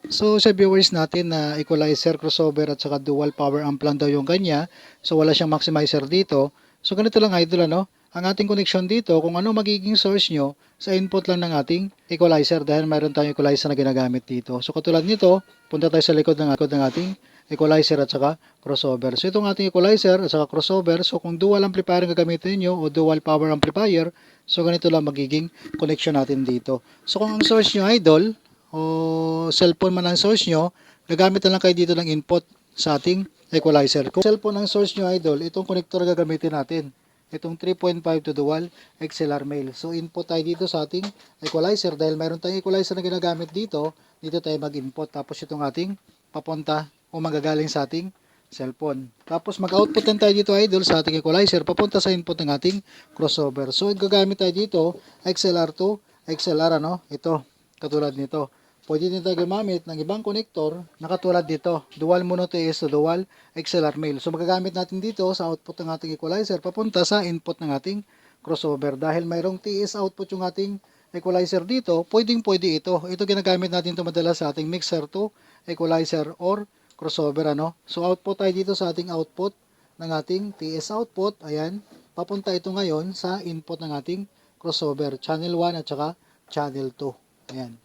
So sa viewers natin na equalizer, crossover at saka dual power amp lang daw yung kanya. So wala siyang maximizer dito. So ganito lang idol ano. Ang ating connection dito kung ano magiging source nyo sa input lang ng ating equalizer dahil mayroon tayong equalizer na ginagamit dito. So katulad nito, punta tayo sa likod ng ating equalizer at saka crossover. So itong ating equalizer at saka crossover, so kung dual amplifier ang gagamitin nyo o dual power amplifier, so ganito lang magiging connection natin dito. So kung ang source nyo idol, o cellphone man ang source nyo, gagamit na lang kayo dito ng input sa ating equalizer. Kung cellphone ang source nyo idol, itong connector gagamitin natin. Itong 3.5 to dual XLR male. So input tayo dito sa ating equalizer dahil mayroon tayong equalizer na ginagamit dito. Dito tayo mag-input. Tapos itong ating papunta o magagaling sa ating cellphone. Tapos mag-output din tayo dito idol sa ating equalizer papunta sa input ng ating crossover. So gagamit tayo dito XLR to XLR ano, ito katulad nito. Pwede din tayo gumamit ng ibang connector na katulad dito, dual mono TS to dual XLR male. So magagamit natin dito sa output ng ating equalizer papunta sa input ng ating crossover. Dahil mayroong TS output yung ating equalizer dito, pwede ito. Ito ginagamit natin ito madalas sa ating mixer to equalizer or crossover ano. So output tayo dito sa ating output ng ating TS output. Ayan, papunta ito ngayon sa input ng ating crossover, channel 1 at saka channel 2. Ayan.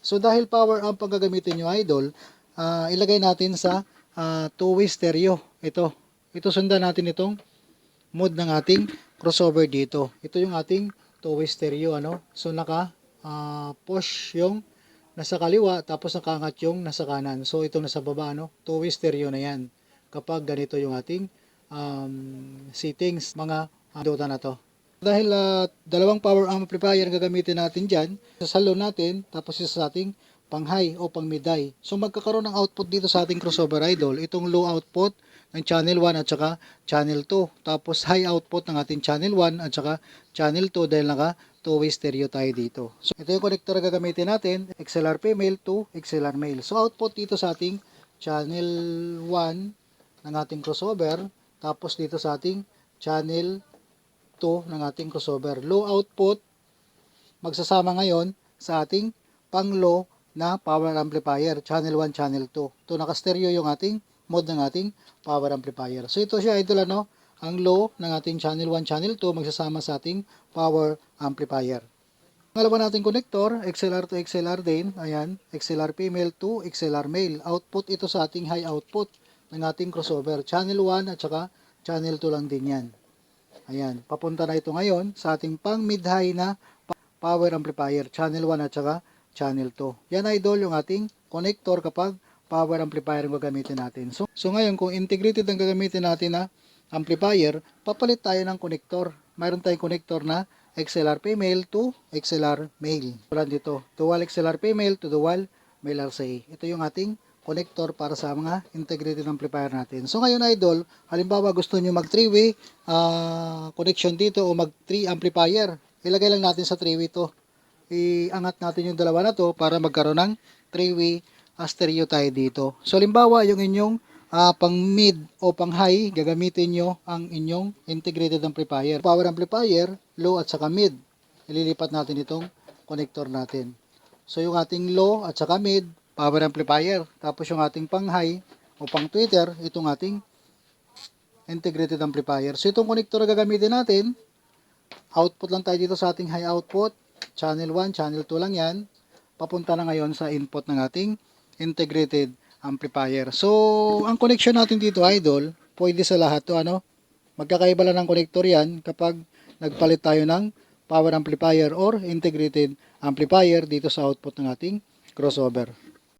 So dahil power amp ang gagamitin nyo idol, ilagay natin sa two-way stereo. Ito sundan natin itong mode ng ating crossover dito. Ito yung ating two-way stereo ano. So naka push yung nasa kaliwa tapos nakaangat yung nasa kanan. So ito nasa baba ano. Two-way stereo na yan. Kapag ganito yung ating settings mga dota na to. Dahil dalawang power amplifier gagamitin natin dyan, sa low natin, tapos sa ating pang high o pang mid high. So magkakaroon ng output dito sa ating crossover idol, itong low output ng channel 1 at saka channel 2. Tapos high output ng ating channel 1 at saka channel 2 dahil naka two-way stereo tayo dito. So ito yung connector na gagamitin natin, XLR female to XLR male. So output dito sa ating channel 1 ng ating crossover, tapos dito sa ating channel ng ating crossover. Low output magsasama ngayon sa ating pang low na power amplifier, channel 1, channel 2. Ito naka-stereo yung ating mode ng ating power amplifier. So ito siya idol ano, ang low ng ating channel 1, channel 2 magsasama sa ating power amplifier. Pangalawa nating connector, XLR to XLR din. Ayan, XLR female to XLR male. Output ito sa ating high output ng ating crossover, channel 1 at saka channel 2 lang din yan. Ayan, papunta na ito ngayon sa ating pang mid-high na power amplifier, channel 1 at saka channel 2. Yan idol yung ating connector kapag power amplifier ang gagamitin natin. So ngayon kung integrated ang gagamitin natin na amplifier, papalit tayo ng connector. Mayroon tayong connector na XLR female to XLR male. Tulad dito, dual XLR female to dual male RCA. Ito yung ating connector para sa mga integrated amplifier natin. So ngayon idol, halimbawa gusto nyo mag 3-way connection dito o mag 3 amplifier, ilagay lang natin sa 3-way to. Iangat natin yung dalawa na to para magkaroon ng 3-way stereo tayo dito. So halimbawa yung inyong pang mid o pang high, gagamitin nyo ang inyong integrated amplifier. Power amplifier, low at saka mid. Ililipat natin itong connector natin. So yung ating low at saka mid, power amplifier. Tapos yung ating pang high o pang tweeter, itong ating integrated amplifier. So itong connector na gagamitin natin, output lang tayo dito sa ating high output, channel 1, channel 2 lang yan. Papunta na ngayon sa input ng ating integrated amplifier. So ang connection natin dito idol, pwede sa lahat to ano. Magkakaiba lang ng connector yan kapag nagpalit tayo ng power amplifier or integrated amplifier dito sa output ng ating crossover.